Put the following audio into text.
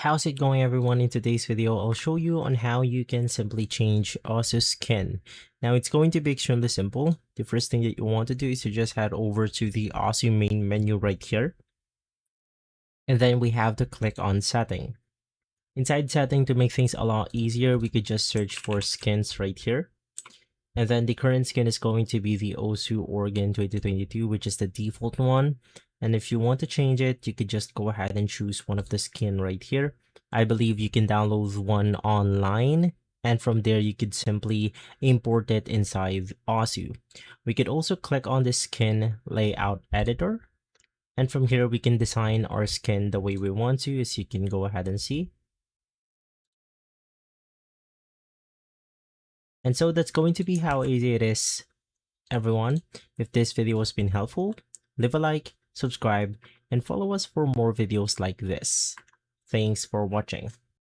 How's it going, everyone? In today's video, I'll show you on how you can simply change OSU Skin. Now, it's going to be extremely simple. The first thing that you want to do is to just head over to the OSU main menu right here. And then we have to click on Setting. Inside Setting, to make things a lot easier, we could just search for skins right here. And then the current skin is going to be the OSU Oregon 2022, which is the default one. And if you want to change it, you could just go ahead and choose one of the skin right here. I believe you can download one online, and from there you could simply import it inside OSU. We could also click on the skin layout editor. And from here, we can design our skin the way we want to, as you can go ahead and see. And so that's going to be how easy it is, everyone. If this video has been helpful, leave a like, subscribe, and follow us for more videos like this. Thanks for watching.